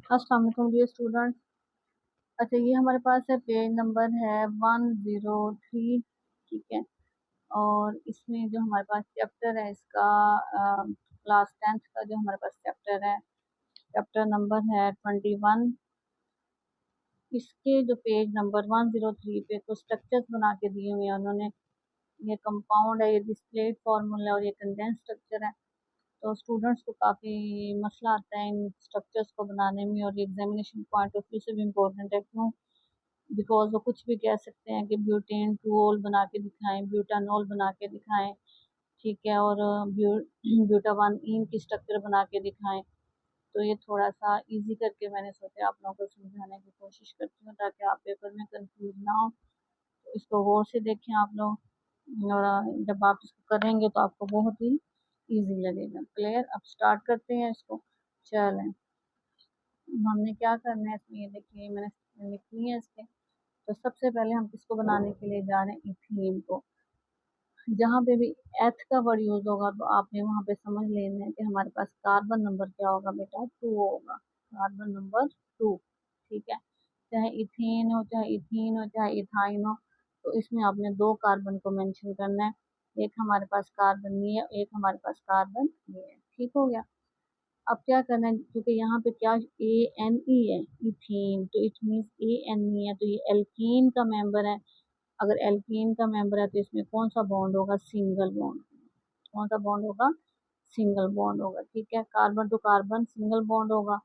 अस्सलाम वालेकुम dear students. अच्छा, ये हमारे पास है पेज नंबर है 103। ठीक है। और इसमें जो हमारे पास चैप्टर है इसका क्लास 10th का जो हमारे पास चैप्टर है, चैप्टर नंबर है 21। इसके जो पेज नंबर 103 पे कुछ स्ट्रक्चर्स बना के दिए हुए हैं उन्होंने। ये कंपाउंड है, ये डिस्प्लेड फार्मूला और ये कंडेंस स्ट्रक्चर है। तो स्टूडेंट्स को काफ़ी मसला आता है इन स्ट्रक्चर्स को बनाने में, और ये एग्जामिनेशन पॉइंट ऑफ व्यू से भी इम्पोर्टेंट है। क्यों? बिकॉज वो कुछ भी कह सकते हैं कि ब्यूटेन टूओल बना के दिखाएं, ब्यूटानोल बना के दिखाएं, ठीक है, और ब्यूटावन इन की स्ट्रक्चर बना के दिखाएं। तो ये थोड़ा सा इजी करके मैंने सोचा आप लोगों को समझाने की कोशिश करती हूँ ताकि आप पेपर में कंफ्यूज ना हो। तो इसको गौर से देखें आप लोग, और जब आप इसको करेंगे तो आपको बहुत ही इजी लगेगा। क्लियर? अब स्टार्ट करते हैं इसको। चलें, हमने क्या करना है इसमें, ये देखिए मैंने लिखी है इसके। तो सबसे पहले हम किसको बनाने के लिए जा रहे हैं? इथीन को। जहाँ पे भी एथ का वर्ड यूज होगा तो आपने वहाँ पे समझ लेना है कि हमारे पास कार्बन नंबर क्या होगा बेटा? 2 होगा। Carbon number 2। ठीक है। चाहे इथेन हो, चाहे इथीन हो, चाहे इथाइन हो, तो इसमें आपने 2 कार्बन को मेंशन करना है। एक हमारे पास कार्बन ये है, एक हमारे पास कार्बन ये है। ठीक हो गया। अब क्या करना है, क्योंकि यहाँ पे क्या ANE है, इथीन, तो इट मीन्स ANE है, तो ये एल्कीन का मेंबर है। अगर एल्कीन का मेंबर है तो इसमें कौन सा बॉन्ड होगा? Single bond. कौन सा बॉन्ड होगा? सिंगल बॉन्ड होगा। ठीक है। Carbon to carbon single bond होगा,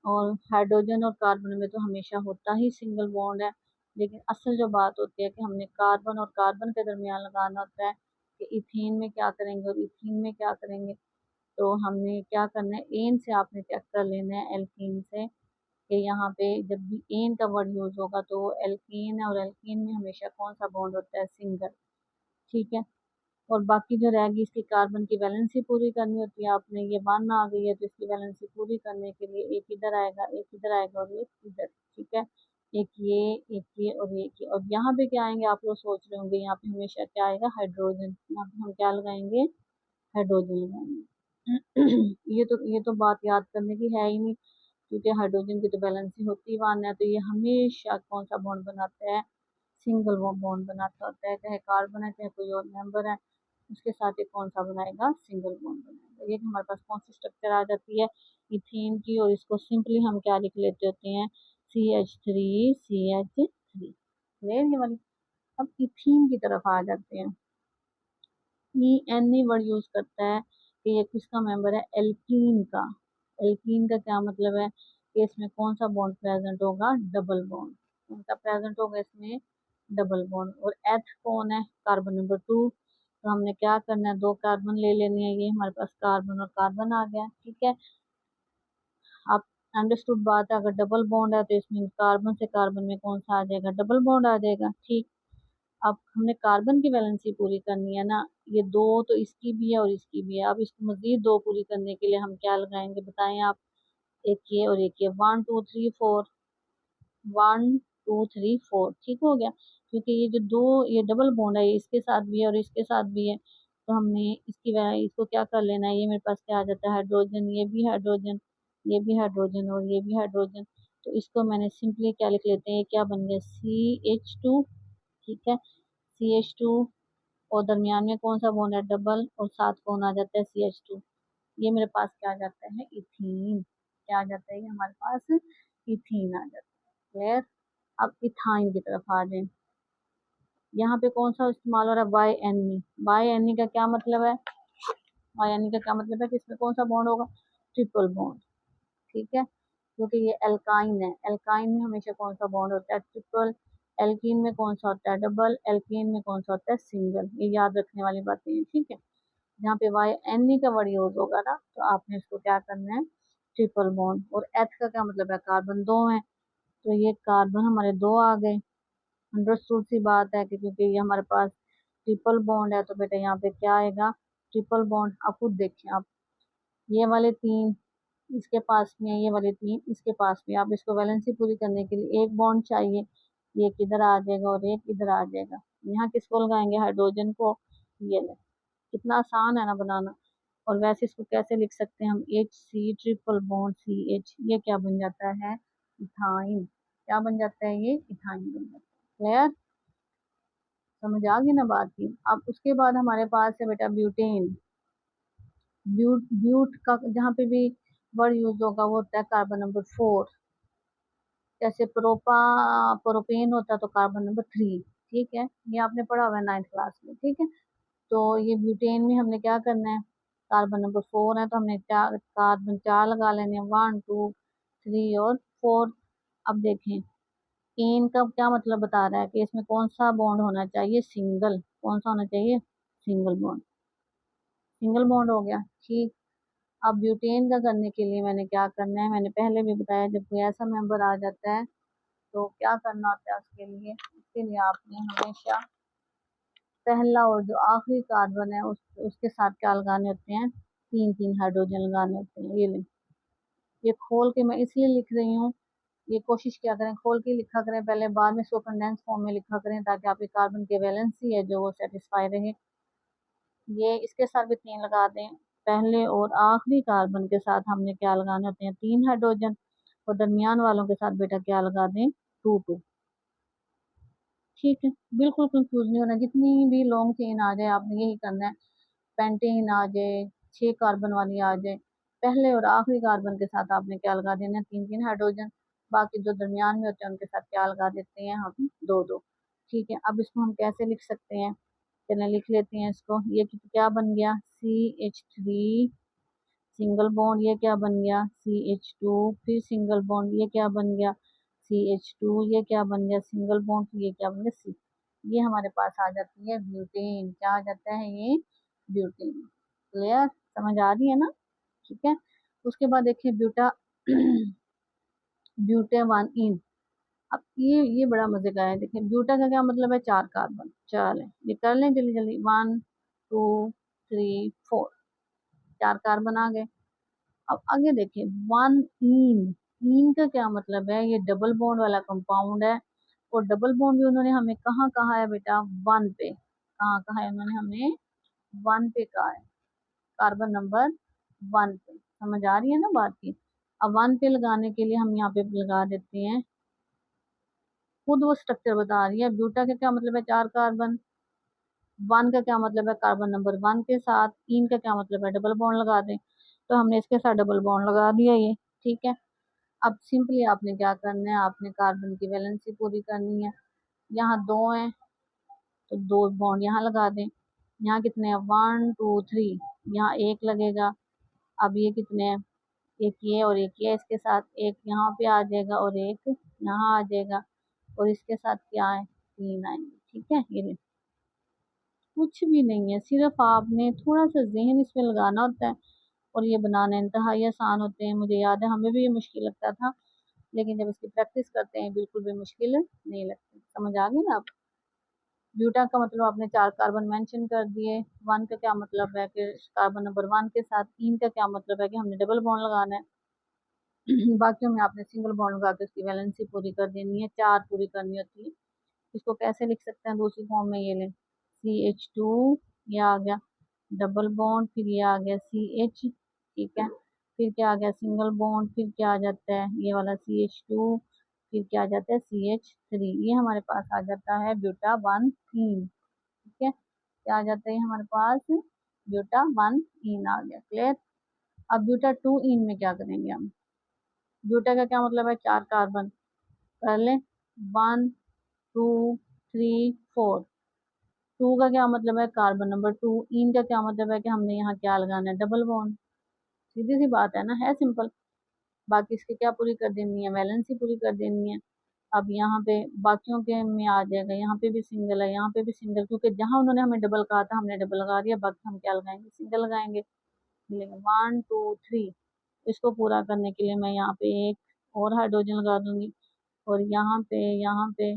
और हाइड्रोजन और कार्बन में तो हमेशा होता ही सिंगल बॉन्ड है। लेकिन असल जो बात होती है कि हमने कार्बन और कार्बन के दरमियान लगाना होता है कि इथीन में क्या करेंगे और इथीन में क्या करेंगे। तो हमने क्या करना है, एन से आपने चेक कर लेना है एल्कीन से कि यहाँ पे जब भी एन का वर्ड यूज होगा तो एल्कीन है, और एल्कीन में हमेशा कौन सा बॉन्ड होता है? सिंगल। ठीक है। और बाकी जो रहेगी इसकी कार्बन की वैलेंसी पूरी करनी होती है आपने। ये 1 आ गई है तो इसकी वैलेंसी पूरी करने के लिए एक इधर आएगा, एक इधर आएगा और एक इधर। ठीक है। एक ये, एक ये और एक ये। और यहाँ पे क्या आएंगे? आप लोग सोच रहे होंगे यहाँ पे हमेशा क्या आएगा? हाइड्रोजन। यहाँ पे हम क्या लगाएंगे? हाइड्रोजन लगाएंगे। ये तो बात याद करने की है ही नहीं, क्योंकि हाइड्रोजन की तो वैलेंसी होती ही 1 है, तो ये हमेशा कौन सा बॉन्ड बनाता है? सिंगल वो बॉन्ड बनाता होता है। चाहे कार्बन है, चाहे कोई और मेंबर है, उसके साथ ये कौन सा बनाएगा? सिंगल बॉन्ड बनाएगा। ये हमारे पास कौन सी स्ट्रक्चर आ जाती है? इथीन की। और इसको सिंपली हम क्या लिख लेते होते हैं? CH3CH3। क्लियर ये वाली? अब इथीन की तरफ आ जाते हैं। ई वर्ड यूज करता है कि ये किसका मेंबर है? एल्कीन का। एल्कीन का क्या मतलब है कि इसमें कौन सा बॉन्ड प्रेजेंट होगा? Double bond. कौन सा प्रेजेंट होगा इसमें? Double bond. और एथ कौन है? Carbon number 2। तो हमने क्या करना है? 2 कार्बन ले लेनी है। ये हमारे पास कार्बन और कार्बन आ गया। ठीक है। आप अंडरस्टूड बात है। अगर डबल बॉन्ड है तो इसमें कार्बन से कार्बन में कौन सा आ जाएगा? डबल बॉन्ड आ जाएगा। ठीक। अब हमने कार्बन की वैलेंसी पूरी करनी है ना। ये 2 तो इसकी भी है और इसकी भी है। अब इसको मजीद 2 पूरी करने के लिए हम क्या लगाएंगे बताएं आप? एक ये और एक ये। 1 2 3 4। 1 2 3 4। ठीक हो गया। क्योंकि ये जो 2, ये डबल बॉन्ड है, ये इसके साथ भी है और इसके साथ भी है। तो हमने इसको क्या कर लेना है? ये मेरे पास क्या आ जाता है? हाइड्रोजन। ये भी हाइड्रोजन, ये भी हाइड्रोजन और ये भी हाइड्रोजन। तो इसको मैंने सिंपली क्या लिख लेते हैं? ये क्या बन गया? CH2। ठीक है। CH2। और दरमियान में कौन सा बॉन्ड है? डबल। और साथ कौन आ जाता है? CH2। ये मेरे पास क्या आ जाता है? इथीन। क्या आ जाता है? ये हमारे पास इथीन आ जाता है। क्लियर? अब इथाइन की तरफ आ जाए। यहाँ पे कौन सा इस्तेमाल हो रहा है? YNE। YNE का क्या मतलब है? YNE का क्या मतलब है कि इसमें कौन सा बॉन्ड होगा? Triple bond. ठीक है। क्योंकि ये एल्काइन है। एल्काइन में हमेशा कौन सा बॉन्ड होता है? ट्रिपल। एल्कीन में कौन सा होता है? डबल। एल्कीन में कौन सा होता है? सिंगल। ये याद रखने वाली बातें हैं। ठीक है। जहाँ पे YNE का वर्ड यूज होगा ना तो आपने इसको क्या करना है? Triple bond. और एथ का क्या मतलब है? कार्बन 2 है, तो ये कार्बन हमारे 2 आ गए। अंडरस्टूड सी बात है कि क्योंकि ये हमारे पास ट्रिपल बॉन्ड है तो बेटा यहाँ पे क्या आएगा? Triple bond. आप खुद देखिए। आप ये वाले 3 इसके पास में है, ये वाले 3 इसके पास में। आप इसको वैलेंसी पूरी करने के लिए एक बॉन्ड चाहिए। ये किधर आ जाएगा और एक इधर आ जाएगा। यहाँ किसको लगाएंगे? हाइड्रोजन को। ये ले। कितना आसान है ना बनाना। और वैसे इसको कैसे लिख सकते हैं हम, HC ट्रिपल बॉन्ड CH, ये क्या बन जाता है, इथाइन। क्या बन जाता है, ये इथाइन बन जाता है। क्लियर, समझ आ गई ना बात की। अब उसके बाद हमारे पास है बेटा ब्यूटेन। ब्यूट का जहाँ पे भी वर्ड यूज होगा वो होता है कार्बन नंबर 4। जैसे प्रोपेन होता है तो कार्बन नंबर 3। ठीक है, ये आपने पढ़ा हुआ है 9th क्लास में। ठीक है, तो ये ब्यूटेन में हमने क्या करना है, कार्बन नंबर 4 है तो हमने कार्बन 4 लगा लेने, 1 2 3 और 4। अब देखें एन का क्या मतलब बता रहा है कि इसमें कौन सा बॉन्ड होना चाहिए, सिंगल। कौन सा होना चाहिए, सिंगल बॉन्ड। सिंगल बॉन्ड हो गया, ठीक। अब ब्यूटेन का करने के लिए मैंने क्या करना है, मैंने पहले भी बताया, जब कोई ऐसा मेंबर आ जाता है तो क्या करना होता है उसके लिए। उसके लिए आपने हमेशा पहला और जो आखिरी कार्बन है उसके साथ क्या लगाने होते हैं, 3 3 हाइड्रोजन लगाने होते हैं। ये ले, ये खोल के मैं इसलिए लिख रही हूँ, ये कोशिश क्या करें खोल के लिखा करें पहले, बाद में इसको कंडेंस फॉर्म में लिखा करें ताकि आपके कार्बन की वैलेंसी है जो वो सेटिस्फाई रहे। ये इसके साथ भी 3 लगा दें, पहले और आखिरी कार्बन के साथ हमने क्या लगाने होते हैं, 3 हाइड्रोजन, और दरमियान वालों के साथ बेटा क्या लगा दें, 2 2। ठीक है, बिल्कुल कंफ्यूज नहीं होना, जितनी भी लॉन्ग चेन आ जाए आपने यही करना है। पेंटेन आ जाए, 6 कार्बन वाली आ जाए, पहले और आखिरी कार्बन के साथ आपने क्या लगा देना, 3 3 हाइड्रोजन। बाकी जो दरमियान में होते हैं उनके साथ क्या लगा देते हैं हम, 2 2। ठीक है, अब इसको हम कैसे लिख सकते हैं, चलिए लिख लेते हैं इसको। ये क्या बन गया, CH3 सिंगल बॉन्ड, ये क्या बन गया, CH2, फिर सिंगल बॉन्ड, ये क्या बन गया, CH2, ये क्या बन गया, सिंगल बॉन्ड, फिर ये क्या बन गया, C। ये हमारे पास आ जाती है ब्यूटेन। क्या आ जाता है, ये ब्यूटेन। क्लियर, समझ आ रही है ना। ठीक है, उसके बाद देखिए ब्यूटा ब्यूटेन इन। अब ये बड़ा मजे का है। देखिए ब्यूटा का क्या मतलब है, 4 कार्बन। चले ये कर लें जल्दी जल्दी, 1 2 3 4, 4 कार्बन आ गए। अब आगे देखिए 1 इन। इन का क्या मतलब है, ये डबल बॉन्ड वाला कंपाउंड है, और डबल बॉन्ड भी उन्होंने हमें कहाँ कहा है बेटा, 1 पे। कहाँ कहा है उन्होंने हमें, 1 पे कहा है, कार्बन नंबर 1 पे। समझ आ रही है ना बात की। अब 1 पे लगाने के लिए हम यहाँ पे लगा देते हैं, खुद वो स्ट्रक्चर बता रही है। ब्यूटा का क्या मतलब है, 4 कार्बन। 1 का क्या मतलब है, कार्बन नंबर 1 के साथ। इन का क्या मतलब है, डबल बॉन्ड लगा दें, तो हमने इसके साथ डबल बॉन्ड लगा दिया ये। ठीक है, अब सिंपली आपने क्या करना है, आपने कार्बन की वैलेंसी पूरी करनी है। यहाँ 2 है तो 2 बॉन्ड यहाँ लगा दें। यहाँ कितने हैं, 1 2 3, यहाँ 1 लगेगा। अब ये कितने हैं, एक ये और एक ये, इसके साथ एक यहाँ पे आ जाएगा और एक यहाँ आ जाएगा, और इसके साथ क्या है, 3 आएंगे। ठीक है, ये कुछ भी नहीं है, सिर्फ आपने थोड़ा सा जहन इस पे लगाना होता है, और ये बनाने इंतहाई आसान होते हैं। मुझे याद है हमें भी ये मुश्किल लगता था, लेकिन जब इसकी प्रैक्टिस करते हैं बिल्कुल भी मुश्किल नहीं लगती। समझ आ गई ना आप। ब्यूटा का मतलब आपने 4 कार्बन मेंशन कर दिए। 1 का क्या मतलब है कि कार्बन नंबर 1 के साथ। 3 का क्या मतलब है कि हमने डबल बॉन्ड लगाना है। बाकियों में आपने सिंगल बॉन्ड लगा के उसकी वैलेंसी पूरी कर देनी है, 4 पूरी करनी होती है। इसको कैसे लिख सकते हैं दूसरी फॉर्म में, ये लें CH2, ये आ गया डबल बॉन्ड, फिर ये आ गया CH। ठीक है, फिर क्या आ गया, सिंगल बॉन्ड, फिर क्या आ जाता है ये वाला CH2, फिर क्या आ जाता है CH3। ये हमारे पास आ जाता है ब्यूटा 1 इन। ठीक है, क्या आ जाता है हमारे पास, ब्यूटा 1 इन आ गया। क्लियर। अब ब्यूटा 2 इन में क्या करेंगे हम, ब्यूटा का क्या मतलब है, 4 कार्बन। कर लें, 1 2 3 4। 2 का क्या मतलब है, कार्बन नंबर 2। इन का क्या मतलब है कि हमने यहाँ क्या लगाना है, डबल बॉन्ड। सीधी सी बात है ना, है सिंपल। बाकी इसकी क्या पूरी कर देनी है, वैलेंसी पूरी कर देनी है। अब यहाँ पे बाकियों के में आ जाएगा, यहाँ पे भी सिंगल है, यहाँ पे भी सिंगल, क्योंकि जहाँ उन्होंने हमें डबल कहा था हमने डबल लगा दिया, बाकी हम क्या लगाएंगे, सिंगल लगाएंगे। मिलेगा 1 2 3। इसको पूरा करने के लिए मैं यहाँ पे एक और हाइड्रोजन लगा दूंगी, और यहाँ पे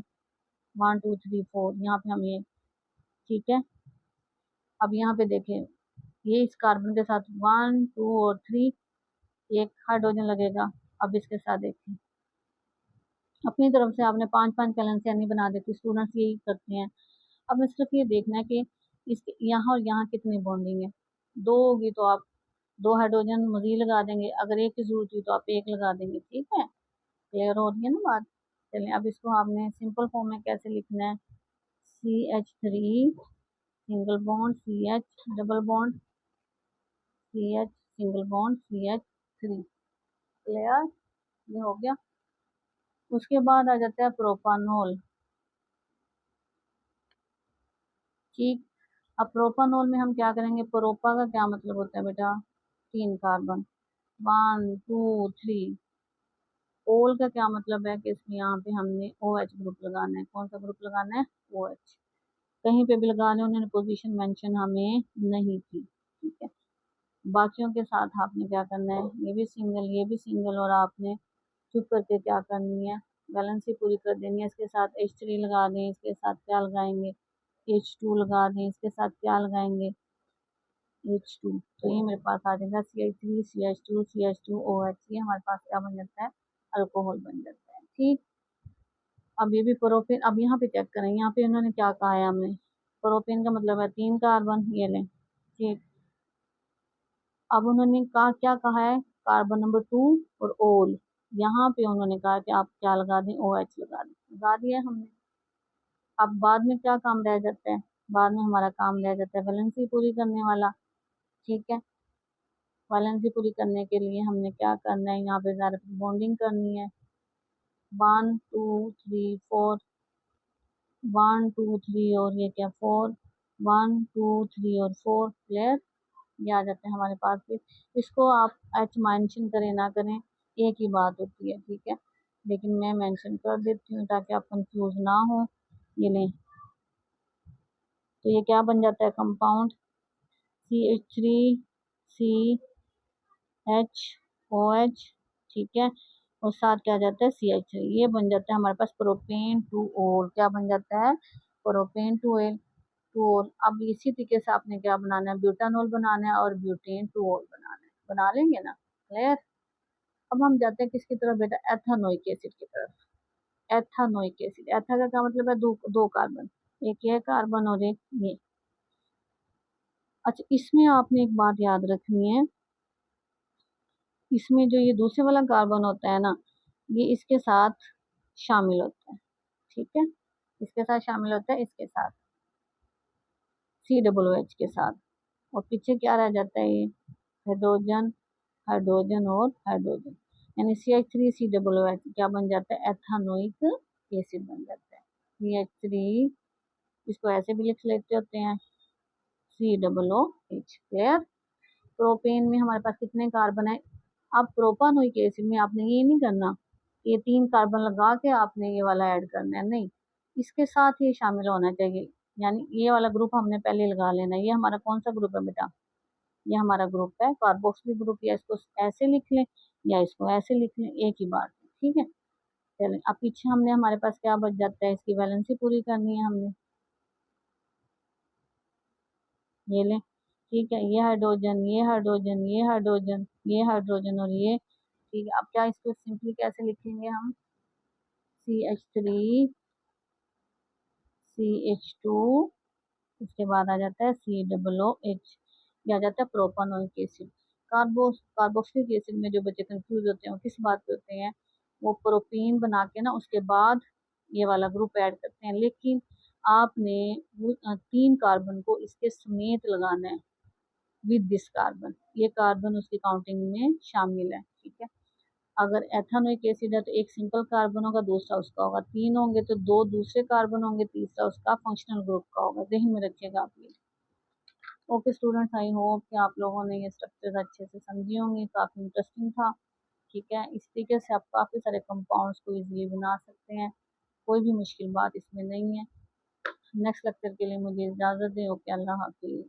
1 2 3 4, यहाँ पे हम ये। ठीक है, अब यहाँ पे देखें, ये इस कार्बन के साथ 1 2 और 3, एक हाइड्रोजन लगेगा। अब इसके साथ देखें, अपनी तरफ से आपने 5 5 वैलेंसी नहीं बना देती, स्टूडेंट्स यही करते हैं। अब सिर्फ ये देखना है कि इस यहाँ और यहाँ कितनी बॉन्डिंग है। 2 होगी तो आप 2 हाइड्रोजन मजीद लगा देंगे, अगर एक की जरूरत हुई तो आप एक लगा देंगे। ठीक है, क्लियर हो रही है ना बात। चलिए अब इसको आपने सिंपल फॉर्म में कैसे लिखना है, CH3 single bond CH double bond CH single bond CH3। Clear, ये हो गया। उसके बाद आ जाता है प्रोपानोल। ठीक, अब प्रोपानोल में हम क्या करेंगे, प्रोपा का क्या मतलब होता है बेटा, 3 कार्बन, 1 2 3। ओल का क्या मतलब है कि इसमें यहाँ पे हमने OH ग्रुप लगाना है। कौन सा ग्रुप लगाना है, OH। कहीं पे भी लगाने, उन्होंने पोजीशन मेंशन हमें नहीं की। ठीक है, बाकियों के साथ आपने क्या करना है, ये भी सिंगल ये भी सिंगल, और आपने चुप करके क्या करनी है, बैलेंस ही पूरी कर देनी है। इसके साथ H3 लगा दें, इसके साथ क्या लगाएंगे, H2 लगा दें, इसके साथ क्या लगाएंगे, H2। तो ये मेरे पास आ जाएगा CH3 CH2 CH2 OH। ये हमारे पास क्या बन जाता है, अल्कोहल बन जाता है। ठीक, अब ये भी प्रोपेन। अब यहाँ पे चेक करें, यहाँ पे उन्होंने क्या कहा है हमें, प्रोपेन का मतलब है 3 कार्बन, ये लें। ठीक, अब उन्होंने कहा क्या कहा है, कार्बन नंबर 2 और ओल। यहाँ पे उन्होंने कहा कि आप क्या लगा दें, OH लगा दें, लगा दिया हमने। अब बाद में क्या काम रह जाता है, बाद में हमारा काम रह जाता है वैलेंसी पूरी करने वाला। ठीक है, वैलेंसी पूरी करने के लिए हमने क्या करना है, यहाँ पे ज़रा बॉन्डिंग करनी है। 1 2 3 4, 1 2 3 और ये क्या 4, 1 2 3 और 4। क्लियर, ये आ जाते हैं हमारे पास भी। इसको आप H मेंशन करें ना करें एक ही बात होती है। ठीक है, लेकिन मैं मेंशन कर देती हूँ ताकि आप कंफ्यूज ना हो। ये लें, तो ये क्या बन जाता है, कंपाउंड CH3CHOH। ठीक है, और साथ क्या जाता है CH3, ये बन जाता है हमारे पास प्रोपेन टू ओल। क्या बन जाता है, प्रोपेन टू ओल टू ओल। अब इसी तरीके से आपने क्या बनाना है, ब्यूटानोल बनाना है और ब्यूटेन टू ओल बनाना है। बना लेंगे ना, क्लियर। अब हम जाते हैं किसकी तरफ बेटा, एथानोइक एसिड की तरफ। एथानोइक एसिड, एथा का क्या मतलब है, दो कार्बन, एक ये कार्बन और एक ये। अच्छा, इसमें आपने एक बात याद रखनी है, इसमें जो ये दूसरे वाला कार्बन होता है ना, ये इसके साथ शामिल होता है। ठीक है, इसके साथ शामिल होता है, इसके साथ COOH के साथ, और पीछे क्या रह जाता है, ये हाइड्रोजन हाइड्रोजन और हाइड्रोजन, यानी CH3COOH क्या बन जाता है, एथानोइक एसिड बन जाता है। CH3, इसको ऐसे भी लिख लेते होते हैं COOH। क्लियर, प्रोपेन में हमारे पास कितने कार्बन है। अब प्रोपानोइक एसिड में आपने ये नहीं करना, ये 3 कार्बन लगा के आपने ये वाला ऐड करना है, नहीं, इसके साथ ये शामिल होना चाहिए। यानी ये वाला ग्रुप हमने पहले लगा लेना है। ये हमारा कौन सा ग्रुप है बेटा, ये हमारा ग्रुप है कार्बोक्सिलिक ग्रुप। या इसको ऐसे लिख लें या इसको ऐसे लिख लें, एक ही बात है। ठीक है, चलें अब पीछे हमने हमारे पास क्या बच जाता है, इसकी वैलेंसी पूरी करनी है हमने। ये लें, ठीक है, ये हाइड्रोजन ये हाइड्रोजन ये हाइड्रोजन ये हाइड्रोजन और ये। ठीक है, अब क्या इसको सिंपली कैसे लिखेंगे हम, CH3 CH2, उसके बाद आ जाता है COOH, ये आ जाता है प्रोपानोइक एसिड। कार्बोक्सिलिक एसिड में जो बच्चे कंफ्यूज होते हैं वो किस बात पे होते हैं, वो प्रोपीन बना के ना उसके बाद ये वाला ग्रुप ऐड करते हैं, लेकिन आपने वो 3 कार्बन को इसके समेत लगाना है, विद दिस कार्बन। ये कार्बन उसकी काउंटिंग में शामिल है। ठीक है, अगर एथानोइक एसिड है तो एक सिंगल कार्बन होगा, दूसरा उसका होगा, 3 होंगे तो 2 दूसरे कार्बन होंगे, तीसरा उसका फंक्शनल ग्रुप का होगा। ध्यान में रखिएगा आप ये। ओके स्टूडेंट्स, आई होप कि आप लोगों ने ये स्ट्रक्चर अच्छे से समझी होंगी, काफ़ी इंटरेस्टिंग था। ठीक है, इस तरीके से आप काफ़ी सारे कंपाउंड्स को इजीली बना सकते हैं, कोई भी मुश्किल बात इसमें नहीं है। नेक्स्ट लेक्चर के लिए मुझे इजाज़त दें। ओके, अल्लाह हाफिज़।